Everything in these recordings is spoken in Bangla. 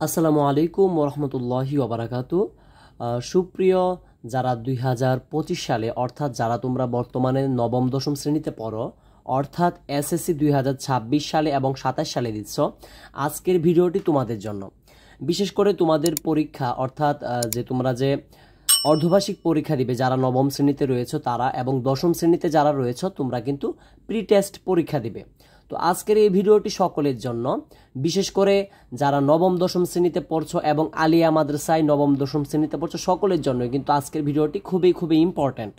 আসসালামু আলাইকুম ওরহমতুল্লাহি ওবারাকাতু। সুপ্রিয় যারা 2025 সালে অর্থাৎ যারা তোমরা বর্তমানে নবম দশম শ্রেণীতে পড়ো অর্থাৎ এসএসসি 2026 সালে এবং 27 সালে দিচ্ছ, আজকের ভিডিওটি তোমাদের জন্য। বিশেষ করে তোমাদের পরীক্ষা অর্থাৎ যে তোমরা যে অর্ধবার্ষিক পরীক্ষা দিবে যারা নবম শ্রেণীতে রয়েছে তারা, এবং দশম শ্রেণীতে যারা রয়েছে তোমরা কিন্তু প্রি টেস্ট পরীক্ষা দিবে। তো আজকের এই ভিডিওটি সকলের জন্য, বিশেষ করে যারা নবম দশম শ্রেণীতে পড়ছো এবং আলিয়া মাদ্রাসায় নবম দশম শ্রেণীতে পড়ছো সকলের জন্য কিন্তু আজকের ভিডিওটি খুবই ইম্পর্ট্যান্ট।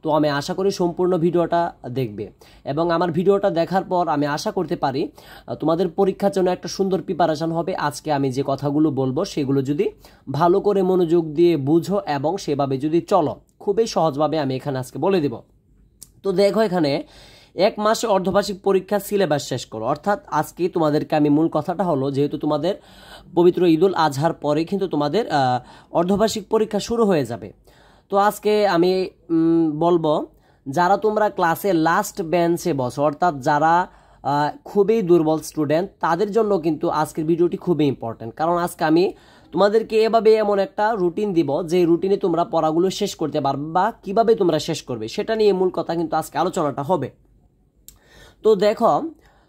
তো আমি আশা করি সম্পূর্ণ ভিডিওটা দেখবে, এবং আমার ভিডিওটা দেখার পর আমি আশা করতে পারি তোমাদের পরীক্ষার জন্য একটা সুন্দর প্রিপারেশন হবে। আজকে আমি যে কথাগুলো বলবো সেগুলো যদি ভালো করে মনোযোগ দিয়ে বুঝো এবং সেভাবে যদি চলো, খুবই সহজভাবে আমি এখানে আজকে বলে দেব। তো দেখো, এখানে এক মাসে অর্ধবার্ষিক পরীক্ষা সিলেবাস শেষ করো, অর্থাৎ আজকে তোমাদেরকে আমি মূল কথাটা হলো, যেহেতু তোমাদের পবিত্র ঈদুল আজহার পরে কিন্তু তোমাদের অর্ধবার্ষিক পরীক্ষা শুরু হয়ে যাবে। তো আজকে আমি বলবো যারা তোমরা ক্লাসে লাস্ট বেঞ্চে বসো, অর্থাৎ যারা খুবই দুর্বল স্টুডেন্ট, তাদের জন্য কিন্তু আজকের ভিডিওটি খুবই ইম্পর্টেন্ট। কারণ আজকে আমি তোমাদেরকে এভাবে এমন একটা রুটিন দিব যে রুটিনে তোমরা পড়াগুলো শেষ করতে পারবে, বা কিভাবে তোমরা শেষ করবে সেটা নিয়ে মূল কথা কিন্তু আজকে আলোচনাটা হবে। তো দেখো,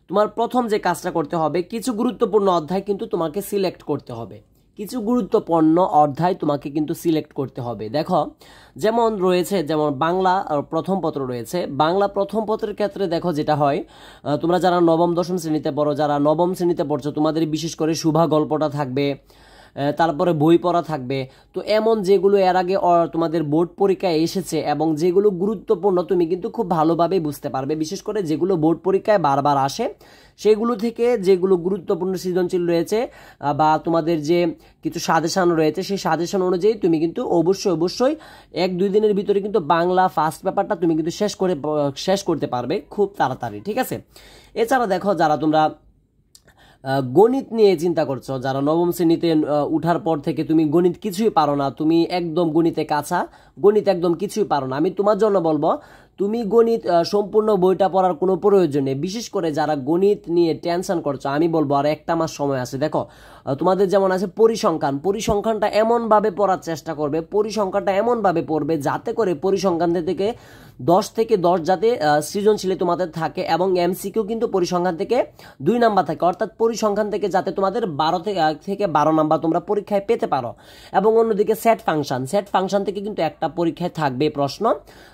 তোমার প্রথম যে কাজটা করতে হবে, কিছু গুরুত্বপূর্ণ অধ্যায় কিন্তু তোমাকে সিলেক্ট করতে হবে। কিছু গুরুত্বপূর্ণ অধ্যায় তোমাকে কিন্তু সিলেক্ট করতে হবে। দেখো, যেমন রয়েছে, যেমন বাংলা প্রথম পত্র রয়েছে। বাংলা প্রথম পত্রের ক্ষেত্রে দেখো যেটা হয়, তোমরা যারা নবম দশম শ্রেণীতে পড়ো, যারা নবম শ্রেণীতে পড়ছো, তোমাদের বিশেষ করে শুভা গল্পটা থাকবে, তারপরে বই পড়া থাকবে। তো এমন যেগুলো এর আগে তোমাদের বোর্ড পরীক্ষায় এসেছে এবং যেগুলো গুরুত্বপূর্ণ তুমি কিন্তু খুব ভালোভাবে বুঝতে পারবে। বিশেষ করে যেগুলো বোর্ড পরীক্ষায় বারবার আসে সেগুলো থেকে যেগুলো গুরুত্বপূর্ণ সৃজনশীল রয়েছে বা তোমাদের যে কিছু সাজেশন রয়েছে, সেই সাজেশন অনুযায়ী তুমি কিন্তু অবশ্যই 1-2 দিনের ভিতরে কিন্তু বাংলা ফার্স্ট পেপারটা তুমি কিন্তু শেষ করতে পারবে খুব তাড়াতাড়ি, ঠিক আছে। এছাড়া দেখো, যারা তোমরা গণিত নিয়ে চিন্তা করছো, যারা নবম শ্রেণীতে উঠার পর থেকে তুমি গণিত কিছুই পারো না, তুমি একদম গণিতে কাঁচা, গণিত একদম কিছুই পারো না, আমি তোমার জন্য বলবো তুমি গণিত সম্পূর্ণ বইটা পড়ার কোনো প্রয়োজন নেই। বিশেষ করে যারা গণিত নিয়ে টেনশন করছো, আমি বলবো আর একটা মাস সময় আছে। দেখো, তোমাদের যেমন আছে পরিসংখ্যানটা এমনভাবে পড়ার চেষ্টা করবে, পরিসংখ্যানটা এমনভাবে পড়বে যাতে করে পরিসংখ্যান থেকে 10 থেকে 10 যাতে সৃজনশীলে তোমাদের থাকে, এবং এমসিকিউ কিন্তু পরিসংখ্যান থেকে 2 নাম্বার থাকে, অর্থাৎ পরিসংখ্যান থেকে যাতে তোমাদের 12 থেকে 12 নাম্বার তোমরা পরীক্ষায় পেতে পারো। এবং অন্যদিকে সেট ফাংশন থেকে কিন্তু একটা পরীক্ষায় থাকবে প্রশ্ন।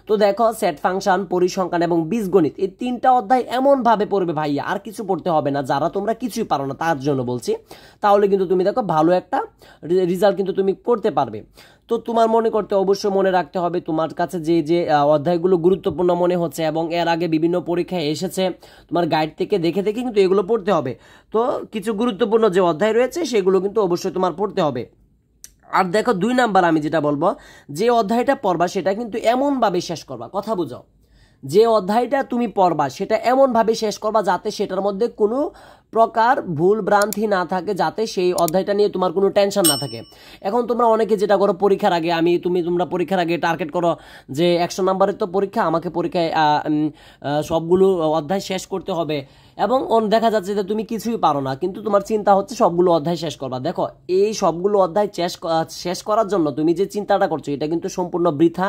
তো দেখো, সেট ফাংশন, পরিসংখ্যান এবং বীজগণিত, এই 3টা অধ্যায় এমনভাবে পড়বে ভাইয়া, আর কিছু পড়তে হবে না। যারা তোমরা কিছুই পারো না তার জন্য বলছি, তাহলে কিন্তু তুমি দেখো ভালো একটা রেজাল্ট কিন্তু তুমি করতে পারবে। তো তোমার অবশ্যই মনে রাখতে হবে তোমার কাছে যে যে অধ্যায়গুলো গুরুত্বপূর্ণ মনে হচ্ছে এবং এর আগে বিভিন্ন পরীক্ষায় এসেছে, তোমার গাইড থেকে দেখে কিন্তু এগুলো পড়তে হবে। তো কিছু গুরুত্বপূর্ণ যে অধ্যায় রয়েছে সেগুলো কিন্তু অবশ্যই তোমার পড়তে হবে। আর দেখো, 2 নাম্বার আমি যেটা বলবো, যে অধ্যায়টা পড়বা সেটা কিন্তু এমনভাবে শেষ করবা, কথা বুঝো, যে অধ্যায়টা তুমি পড়বা সেটা এমনভাবে শেষ করবা যাতে সেটার মধ্যে কোনো প্রকার ভুল ভ্রান্তি না থাকে, যাতে সেই অধ্যায়টা নিয়ে তোমার কোনো টেনশন না থাকে। এখন তোমরা অনেকে যেটা করো, পরীক্ষার আগে তোমরা পরীক্ষার আগে টার্গেট করো যে 100 নাম্বারের তো পরীক্ষা, আমাকে পরীক্ষায় সবগুলো অধ্যায় শেষ করতে হবে, এবং দেখা যাচ্ছে যে তুমি কিছুই পারো না, কিন্তু তোমার চিন্তা হচ্ছে সবগুলো অধ্যায় শেষ করবা। দেখো, এই সবগুলো অধ্যায় শেষ করার জন্য তুমি যে চিন্তাটা করছো এটা কিন্তু সম্পূর্ণ বৃথা,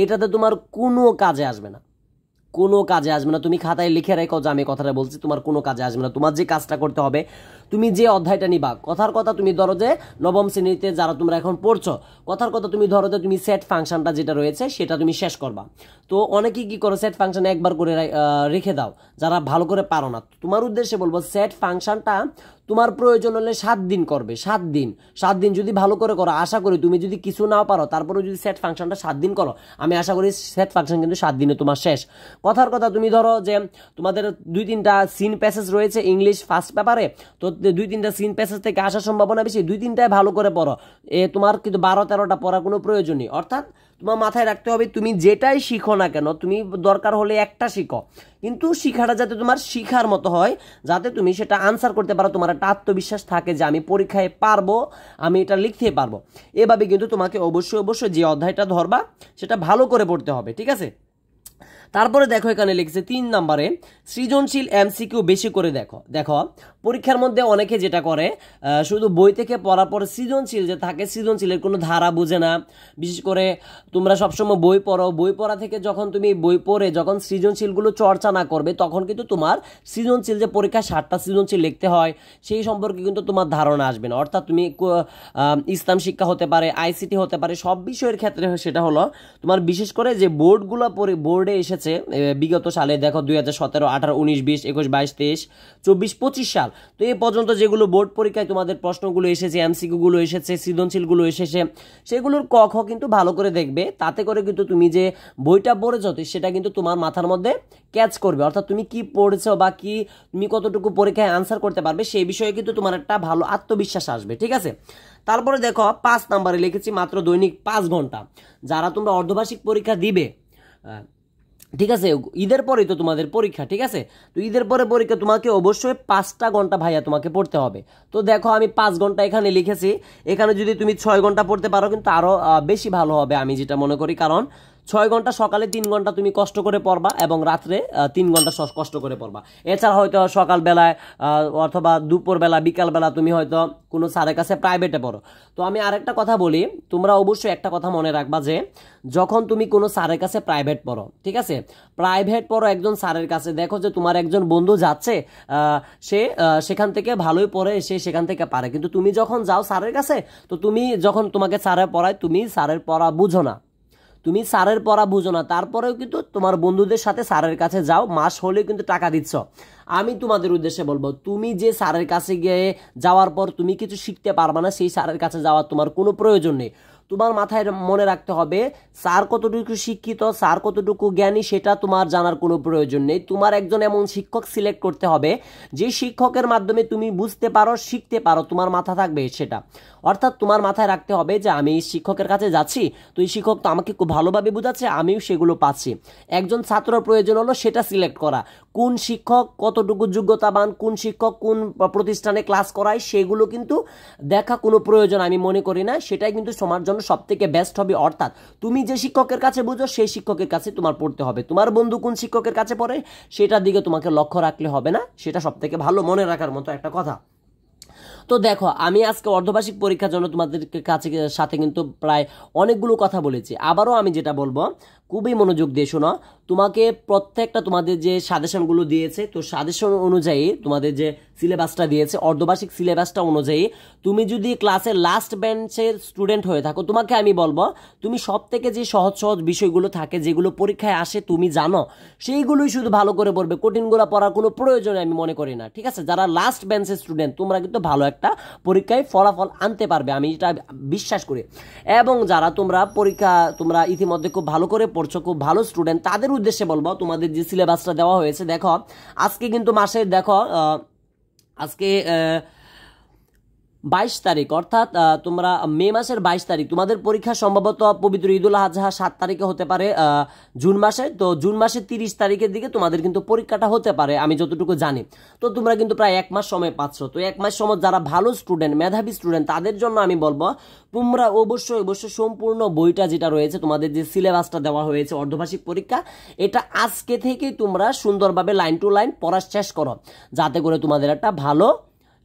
এটাতে তোমার কোনো কাজে আসবে না, তুমি খাতায় লিখে রেখো যে আমি কথাটা বলছি, তোমার কোনো কাজে আসবে না। তোমার যে কাজটা করতে হবে, তুমি যে অধ্যায়টা নিবা, কথার কথা তুমি ধরো যে নবম শ্রেণীতে যারা তোমরা এখন পড়ছো, কথার কথা তুমি ধরো যে তুমি সেট ফাংশনটা যেটা রয়েছে সেটা তুমি শেষ করবা। তো অনেকেই কি করো, সেট ফাংশন একবার করে রেখে দাও, যারা ভালো করে পারো না। তোমার উদ্দেশ্যে বলবো, সেট ফাংশনটা তোমার প্রয়োজন হলে 7 দিন করবে, 7 দিন যদি ভালো করে করো, আশা করি তুমি যদি কিছু নাও পারো তারপরে যদি সেট ফাংশনটা 7 দিন করো, আমি আশা করি সেট ফাংশন কিন্তু 7 দিনে তোমার শেষ। কথার কথা তুমি ধরো যে তোমাদের 2-3টা সিন প্যাসেজ রয়েছে ইংলিশ ফার্স্ট পেপারে, তো 2-3টা সিন প্যাসেজ থেকে আসার সম্ভাবনা বেশি, 2-3টায় ভালো করে পড়ো, তোমার কিন্তু 12-13টা পড়ার কোনো প্রয়োজন নেই। অর্থাৎ তোমার মাথায় রাখতে হবে, তুমি যেটাই শিখো না কেন, তুমি দরকার হলে একটা শিখো, কিন্তু শিখাটা যাতে তোমার শিখার মতো হয়, যাতে তুমি সেটা আনসার করতে পারো, তোমার একটা আত্মবিশ্বাস থাকে যে আমি পরীক্ষায় পারবো, আমি এটা লিখতে পারবো। এভাবে কিন্তু তোমাকে অবশ্যই যে অধ্যায়টা ধরবা সেটা ভালো করে পড়তে হবে, ঠিক আছে। তারপরে দেখো এখানে লিখছে 3 নম্বরে সৃজনশীল এমসিকিউ বেশি করে দেখো। দেখো পরীক্ষার মধ্যে অনেকে যেটা করে শুধু বই থেকে পড়ার পর সৃজনশীল যে থাকে সৃজনশীলের কোনো ধারা বুঝে না। বিশেষ করে তোমরা সবসময় বই পড়ো, বই পড়া থেকে যখন তুমি বই পড়ে যখন সৃজনশীলগুলো চর্চা না করবে তখন কিন্তু তোমার সৃজনশীল যে পরীক্ষায় 60টা সৃজনশীল লিখতে হয় সেই সম্পর্কে কিন্তু তোমার ধারণা আসবে না। অর্থাৎ তুমি ইসলাম শিক্ষা হতে পারে, আইসিটি হতে পারে, সব বিষয়ের ক্ষেত্রে সেটা হলো তোমার বিশেষ করে যে বোর্ডগুলো বোর্ডে এসেছে বিগত সালে দেখো 2017, 18, 19, 20, 21, 22, 23, 24, 25 সাল, তো এই পর্যন্ত যেগুলো বোর্ড পরীক্ষায় তোমাদের প্রশ্নগুলো এসেছে, এমসিকিউগুলো এসেছে, সৃজনশীলগুলো এসেছে, সেগুলোর ক খ কিন্তু ভালো করে দেখবে। তাতে করে কিন্তু তুমি যে বইটা পড়েছো সেটা কিন্তু তোমার মাথার মধ্যে ক্যাচ করবে। অর্থাৎ তুমি কি পড়েছো বা কি তুমি কতটুকু পরীক্ষায় আনসার করতে পারবে সেই বিষয়ে কিন্তু তোমার একটা ভালো আত্মবিশ্বাস আসবে। ঠিক আছে। তারপরে দেখো 5 নম্বরে লিখেছি মাত্র দৈনিক 5 ঘন্টা। যারা তোমরা অর্ধবার্ষিক পরীক্ষা দিবে, ঠিক আছে, ঈদের পরেই তো তোমাদের পরীক্ষা, ঠিক আছে, তো ঈদের পরে পরীক্ষা তোমাকে অবশ্যই 5টা ঘন্টা ভাইয়া তোমাকে পড়তে হবে। তো দেখো আমি 5 ঘন্টা এখানে লিখেছি, এখানে যদি তুমি 6 ঘন্টা পড়তে পারো কিন্তু আরো বেশি ভালো হবে আমি যেটা মনে করি। কারণ 6 ঘন্টা সকালে 3 ঘন্টা তুমি কষ্ট করে পড়বা এবং রাত্রে 3 ঘন্টা কষ্ট করে পড়বা। এছাড়া হয়তো সকালবেলায় অথবা দুপুরবেলা বিকালবেলা তুমি হয়তো কোনো স্যারের কাছে প্রাইভেটে পড়ো। তো আমি আরেকটা কথা বলি, তোমরা অবশ্যই একটা কথা মনে রাখবা যে যখন তুমি কোনো স্যারের কাছে প্রাইভেট পড়ো, ঠিক আছে, প্রাইভেট পড়ো একজন স্যারের কাছে, দেখো যে তোমার একজন বন্ধু যাচ্ছে সে সেখান থেকে ভালোই পড়ে, সে সেখান থেকে পারে, কিন্তু তুমি যখন যাও স্যারের কাছে তো তুমি যখন তোমাকে স্যারের পড়ায় তুমি স্যারের পড়া বুঝো না, তুমি স্যারের পড়া বুঝো না, তারপরেও কিন্তু তোমার বন্ধুদের সাথে স্যারের কাছে যাও, মাস হলেও কিন্তু টাকা দিচ্ছ। আমি তোমাদের উদ্দেশ্যে বলবো তুমি যে স্যারের কাছে গিয়ে যাওয়ার পর তুমি কিছু শিখতে পারবা না, সেই স্যারের কাছে যাওয়ার তোমার কোনো প্রয়োজন নেই। তোমার মাথায় মনে রাখতে হবে স্যার কতটুকু শিক্ষিত, স্যার কতটুকু জ্ঞানী সেটা তোমার জানার কোনো প্রয়োজন নেই। তোমার একজন এমন শিক্ষক সিলেক্ট করতে হবে যে শিক্ষকের মাধ্যমে তুমি বুঝতে পারো, শিখতে পারো, তোমার মাথা থাকবে সেটা। অর্থাৎ তোমার মাথায় রাখতে হবে যে আমি এই শিক্ষকের কাছে যাচ্ছি, তো এই শিক্ষক তো আমাকে খুব ভালোভাবে বোঝাচ্ছে, আমিও সেগুলো পাচ্ছি। একজন ছাত্রের প্রয়োজন হলো সেটা সিলেক্ট করা, কোন শিক্ষক কতটুকু যোগ্যতাবান, কোন শিক্ষক কোন প্রতিষ্ঠানে ক্লাস করায় সেগুলো কিন্তু দেখা কোনো প্রয়োজন আমি মনে করি না। সেটাই কিন্তু সমাজ জন্য সব থেকে বেস্ট হবে। অর্থাৎ তুমি যে শিক্ষকের কাছে বুঝো সেই শিক্ষকের কাছে তোমার পড়তে হবে, তোমার বন্ধু কোন শিক্ষকের কাছে পড়ে সেটার দিকে তোমাকে লক্ষ্য রাখলে হবে না, সেটা সব থেকে ভালো মনে রাখার মতো একটা কথা। তো দেখো আমি আজকে অর্ধবার্ষিক পরীক্ষার জন্য তোমাদের কাছে সাথে কিন্তু প্রায় অনেকগুলো কথা বলেছি। আবারও আমি যেটা বলবো খুবই মনোযোগ দিয়ে শোনো, তোমাকে প্রত্যেকটা তোমাদের যে সাজেশনগুলো দিয়েছে, তো সাজেশন অনুযায়ী তোমাদের যে সিলেবাসটা দিয়েছে অর্ধবার্ষিক সিলেবাসটা অনুযায়ী তুমি যদি ক্লাসের লাস্ট বেঞ্চের স্টুডেন্ট হয়ে থাকো, তোমাকে আমি বলবো তুমি সব থেকে যে সহজ সহজ বিষয়গুলো থাকে যেগুলো পরীক্ষায় আসে তুমি জানো সেইগুলোই শুধু ভালো করে পড়বে, কঠিনগুলো পড়ার কোনো প্রয়োজন আমি মনে করি না। ঠিক আছে, যারা লাস্ট বেঞ্চের স্টুডেন্ট তোমরা কিন্তু ভালো একটা পরীক্ষায় ফলাফল আনতে পারবে, আমি এটা বিশ্বাস করি। এবং যারা তোমরা ইতিমধ্যে খুব ভালো করে পড়ছো, খুব ভালো স্টুডেন্ট, তাদের উদ্দেশ্যে বলবো তোমাদের যে সিলেবাসটা দেওয়া হয়েছে, দেখো আজকে কিন্তু মাসের দেখো আজকে 22 তারিখ, অর্থাৎ তোমরা মে মাসের 22 তারিখ তোমাদের পরীক্ষা সম্ভবত পবিত্র ঈদুল আজহা 7 তারিখে হতে পারে জুন মাসে, তো জুন মাসের 30 তারিখের দিকে তোমাদের কিন্তু পরীক্ষাটা হতে পারে আমি যতটুকু জানি। তো তোমরা কিন্তু প্রায় 1 মাস সময় পাচ্ছ, তো 1 মাস সময় যারা ভালো স্টুডেন্ট, মেধাবী স্টুডেন্ট, তাদের জন্য আমি বলবো তোমরা অবশ্যই সম্পূর্ণ বইটা যেটা রয়েছে তোমাদের যে সিলেবাসটা দেওয়া হয়েছে অর্ধবার্ষিক পরীক্ষা, এটা আজকে থেকেই তোমরা সুন্দরভাবে লাইন টু লাইন পড়া শেষ করো, যাতে করে তোমাদের একটা ভালো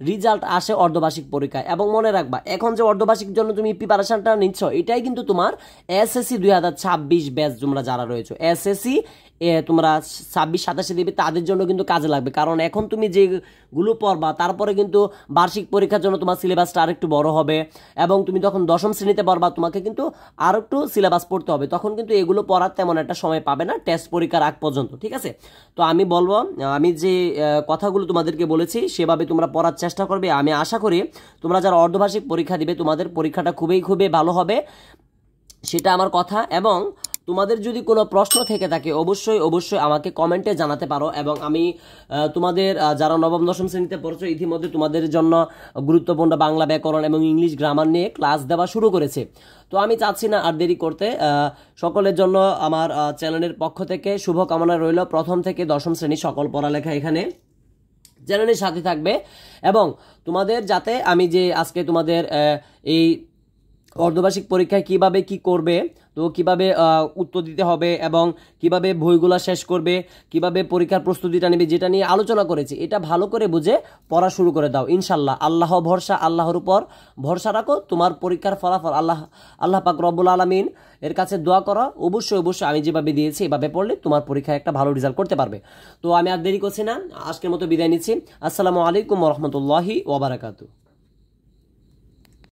রেজাল্ট আসে অর্ধবার্ষিক পরীক্ষায়। এবং মনে রাখবা এখন যে অর্ধবার্ষিক জন্য তুমি প্রিপারেশনটা নিচ্ছ এটাই কিন্তু তোমার এসএসসি 2026 ব্যাচ তোমরা যারা রয়েছে এসএসসি তোমরা 26-27 দিবে তাদের জন্য কিন্তু কাজে লাগবে। কারণ এখন তুমি যেগুলো পড়বা তারপরে কিন্তু বার্ষিক পরীক্ষার জন্য তোমার সিলেবাসটা আরেকটু বড় হবে, এবং তুমি তখন 10ম শ্রেণীতে পড়বা তোমাকে কিন্তু আর একটু সিলেবাস পড়তে হবে, তখন কিন্তু এগুলো পড়ার তেমন একটা সময় পাবে না টেস্ট পরীক্ষার আগ পর্যন্ত। ঠিক আছে, তো আমি বলবো আমি যে কথাগুলো তোমাদেরকে বলেছি সেভাবে তোমরা পড়ার চেষ্টা করবে। আমি আশা করি তোমরা যারা অর্ধবার্ষিক পরীক্ষা দিবে তোমাদের পরীক্ষাটা খুবই ভালো হবে, সেটা আমার কথা। এবং তোমাদের যদি কোনো প্রশ্ন থেকে থাকে অবশ্যই আমাকে কমেন্টে জানাতে পারো, এবং আমি তোমাদের যারা নবম দশম শ্রেণীতে পড়ছো ইতিমধ্যে তোমাদের জন্য গুরুত্বপূর্ণ বাংলা ব্যাকরণ এবং ইংলিশ গ্রামার নিয়ে ক্লাস দেওয়া শুরু করেছে। তো আমি চাচ্ছি না আর দেরি করতে, সকলের জন্য আমার চ্যানেলের পক্ষ থেকে শুভকামনা রইল। প্রথম থেকে দশম শ্রেণী সকল পড়ালেখা এখানে চ্যানেলের সাথে থাকবে, এবং তোমাদের যাতে আমি যে আজকে তোমাদের এই অর্ধবার্ষিক পরীক্ষায় কিভাবে কি করবে তো কিভাবে উত্তর দিতে হবে এবং কিভাবে বইগুলা শেষ করবে, কিভাবে পরীক্ষার প্রস্তুতিটা নেবে, যেটা নিয়ে আলোচনা করেছি, এটা ভালো করে বুঝে পড়া শুরু করে দাও। ইনশাল্লাহ আল্লাহ ভরসা, আল্লাহর উপর ভরসা রাখো। তোমার পরীক্ষার ফলাফল আল্লাহ পাক রব্বুল আলামিন এর কাছে দোয়া করো। অবশ্যই আমি যেভাবে দিয়েছি এভাবে পড়লে তোমার পরীক্ষায় একটা ভালো রেজাল্ট করতে পারবে। তো আমি আর দেরি করছি না, আজকের মতো বিদায় নিচ্ছি। আসসালামু আলাইকুম ওয়া রাহমাতুল্লাহি ওয়া বারাকাতুহু।